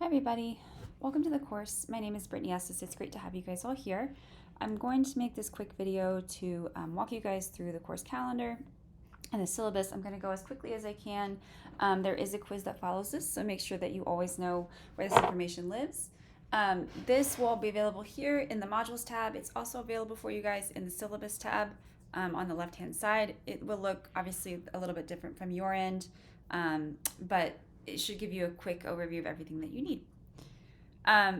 Hi everybody, welcome to the course. My name is Brittany Estes. It's great to have you guys all here. I'm going to make this quick video to walk you guys through the course calendar and the syllabus. I'm going to go as quickly as I can. There is a quiz that follows this, so make sure that you always know where this information lives. This will be available here in the modules tab. It's also available for you guys in the syllabus tab on the left hand side. It will look obviously a little bit different from your end, but it should give you a quick overview of everything that you need.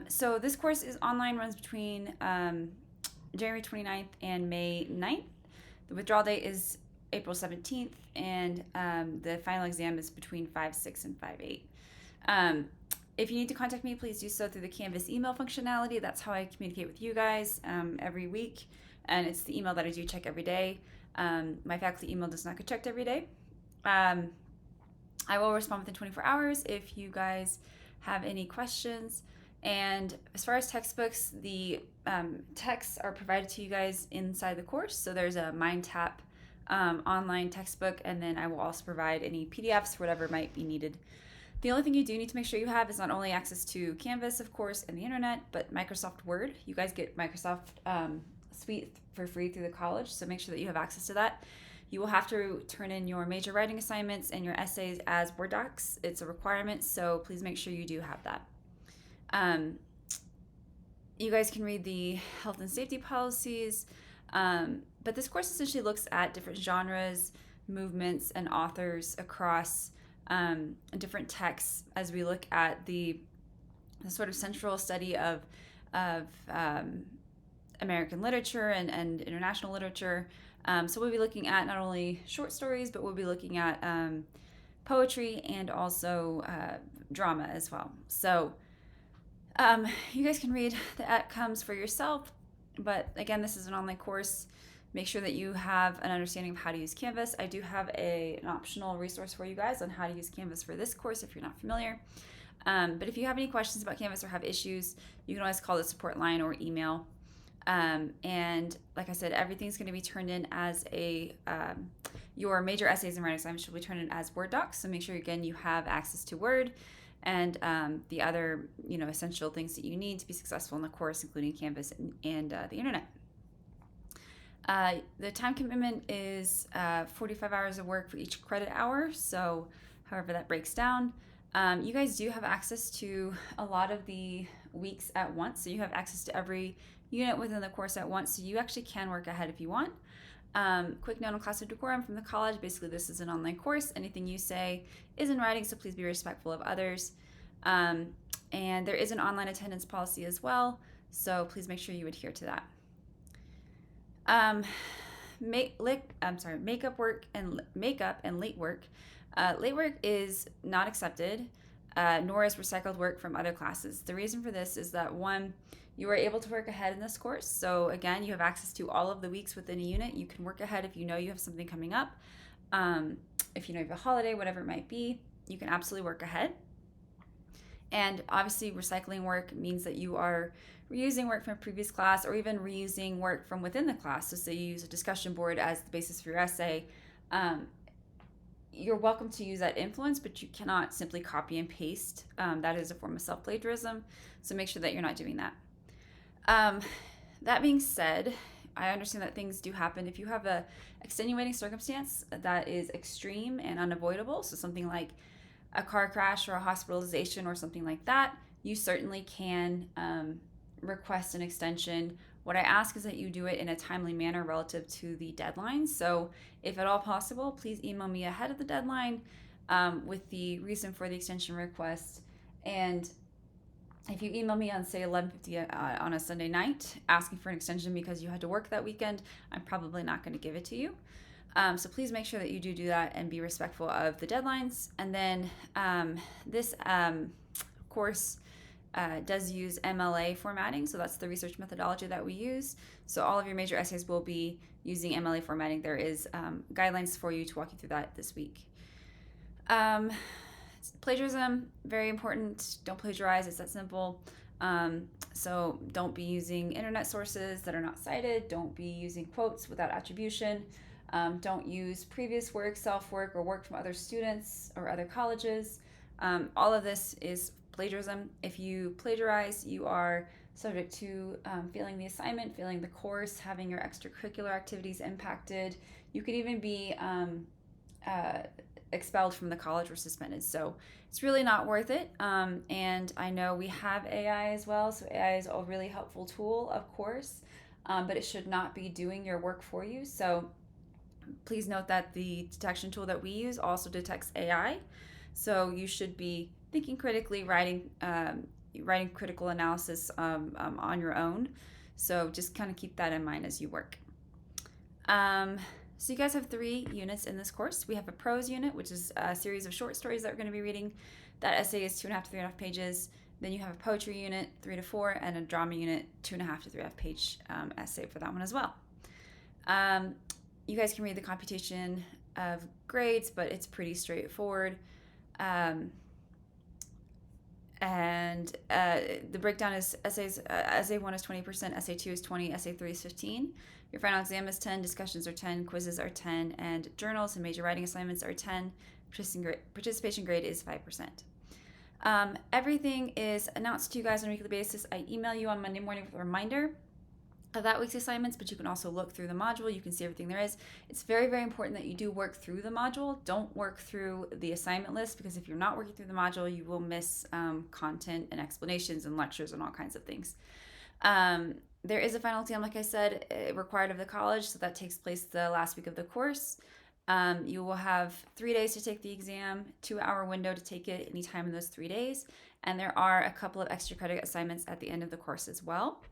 So this course is online, runs between January 29th and May 9th. The withdrawal date is April 17th, and the final exam is between 5/6 and 5/8. If you need to contact me, please do so through the Canvas email functionality. That's how I communicate with you guys every week, and it's the email that I do check every day. My faculty email does not get checked every day. I will respond within 24 hours if you guys have any questions. And as far as textbooks, the texts are provided to you guys inside the course. So there's a MindTap online textbook, and then I will also provide any PDFs, whatever might be needed. The only thing you do need to make sure you have is not only access to Canvas, of course, and the internet, but Microsoft Word. You guys get Microsoft Suite for free through the college, so make sure that you have access to that. You will have to turn in your major writing assignments and your essays as Word docs. It's a requirement, so please make sure you do have that. You guys can read the health and safety policies, but this course essentially looks at different genres, movements, and authors across different texts as we look at the sort of central study of American literature and international literature. So we'll be looking at not only short stories, but we'll be looking at poetry and also drama as well. So you guys can read the outcomes for yourself, but again, this is an online course. Make sure that you have an understanding of how to use Canvas. I do have an optional resource for you guys on how to use Canvas for this course if you're not familiar. But if you have any questions about Canvas or have issues, you can always call the support line or email. And like I said, everything's going to be turned in as your major essays and writing assignments should be turned in as Word docs. So make sure, again, you have access to Word and the other, essential things that you need to be successful in the course, including Canvas and the internet. The time commitment is 45 hours of work for each credit hour. So however that breaks down. You guys do have access to a lot of the weeks at once. So you have access to every unit within the course at once. So you actually can work ahead if you want. Quick note on class of decorum from the college. Basically, this is an online course. Anything you say is in writing, so please be respectful of others. And there is an online attendance policy as well. So please make sure you adhere to that. Makeup and late work. Late work is not accepted, nor is recycled work from other classes. The reason for this is that, one, you are able to work ahead in this course. So again, you have access to all of the weeks within a unit. You can work ahead if you know you have something coming up. If you know you have a holiday, whatever it might be, you can absolutely work ahead. And obviously, recycling work means that you are reusing work from a previous class or even reusing work from within the class. So say you use a discussion board as the basis for your essay. You're welcome to use that influence, but you cannot simply copy and paste. That is a form of self-plagiarism, so make sure that you're not doing that. That being said, I understand that things do happen. If you have a extenuating circumstance that is extreme and unavoidable, so something like a car crash or a hospitalization or something like that, you certainly can request an extension. What I ask is that you do it in a timely manner relative to the deadline. So if at all possible, please email me ahead of the deadline with the reason for the extension request. And if you email me on, say, 11:50 on a Sunday night asking for an extension because you had to work that weekend, I'm probably not going to give it to you. So please make sure that you do that and be respectful of the deadlines. And then this course does use MLA formatting, so that's the research methodology that we use. So all of your major essays will be using MLA formatting. There is guidelines for you to walk you through that this week. Plagiarism, very important. Don't plagiarize, it's that simple. So don't be using internet sources that are not cited. Don't be using quotes without attribution. Don't use previous work, self-work, or work from other students or other colleges. All of this is plagiarism. If you plagiarize, you are subject to failing the assignment, failing the course, having your extracurricular activities impacted. You could even be expelled from the college or suspended. So it's really not worth it. And I know we have AI as well. So AI is a really helpful tool, of course, but it should not be doing your work for you. So please note that the detection tool that we use also detects AI. So you should be thinking critically, writing critical analysis on your own. So just kind of keep that in mind as you work. So you guys have 3 units in this course. We have a prose unit, which is a series of short stories that we're going to be reading. That essay is 2.5 to 3.5 pages. Then you have a poetry unit, 3 to 4, and a drama unit, 2.5 to 3.5 page essay for that one as well. You guys can read the computation of grades, but it's pretty straightforward. And the breakdown is essay 1 is 20%, essay 2 is 20, essay 3 is 15. Your final exam is 10, discussions are 10, quizzes are 10, and journals and major writing assignments are 10. Participation grade is 5%. Everything is announced to you guys on a weekly basis. I email you on Monday morning with a reminder of that week's assignments, but you can also look through the module. You can see everything there is. It's very, very important that you do work through the module. Don't work through the assignment list, because if you're not working through the module, you will miss content and explanations and lectures and all kinds of things. There is a final exam, like I said, required of the college, so that takes place the last week of the course. You will have 3 days to take the exam, 2-hour window to take it anytime in those 3 days, and there are a couple of extra credit assignments at the end of the course as well.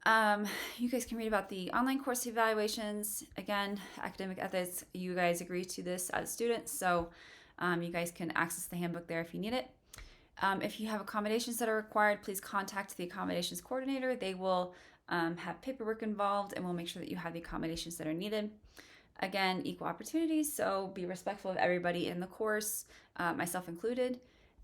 You guys can read about the online course evaluations. Again, academic ethics, you guys agree to this as students, so you guys can access the handbook there if you need it. If you have accommodations that are required, please contact the accommodations coordinator. They will have paperwork involved, and we'll make sure that you have the accommodations that are needed. Again, equal opportunities, so be respectful of everybody in the course, myself included.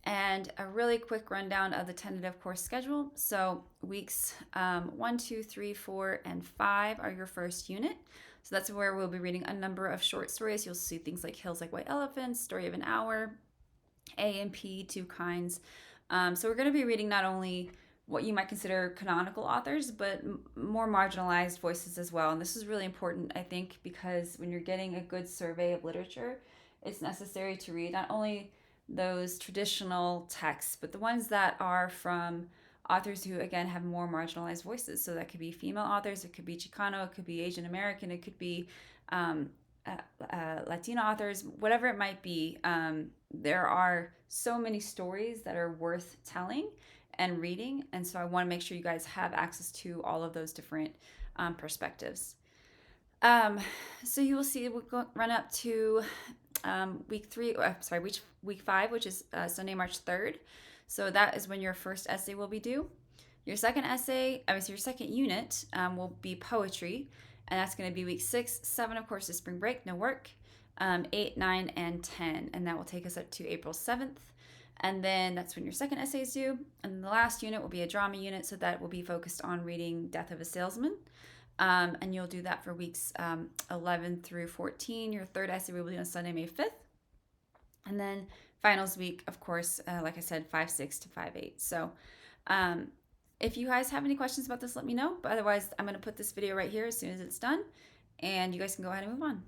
And a really quick rundown of the tentative course schedule. So weeks 1, 2, 3, 4, and 5 are your first unit. So that's where we'll be reading a number of short stories. You'll see things like Hills Like White Elephants, Story of an Hour, A and P, Two Kinds. So we're going to be reading not only what you might consider canonical authors, but more marginalized voices as well. And this is really important, I think, because when you're getting a good survey of literature, it's necessary to read not only those traditional texts, but the ones that are from authors who, again, have more marginalized voices. So that could be female authors, it could be Chicano, it could be Asian American, it could be Latina authors, whatever it might be. There are so many stories that are worth telling and reading, and so I want to make sure you guys have access to all of those different perspectives. So you will see we'll run up to week 5, which is Sunday, March 3rd. So that is when your first essay will be due. Your second unit will be poetry, and that's going to be week 6, 7, of course, is spring break, no work, 8, 9, and 10, and that will take us up to April 7th. And then that's when your second essay is due. And the last unit will be a drama unit, so that will be focused on reading Death of a Salesman. And you'll do that for weeks 11 through 14. Your third essay will be on Sunday, May 5th. And then finals week, of course, like I said, 5/6 to 5/8. So if you guys have any questions about this, let me know. But otherwise, I'm going to put this video right here as soon as it's done, and you guys can go ahead and move on.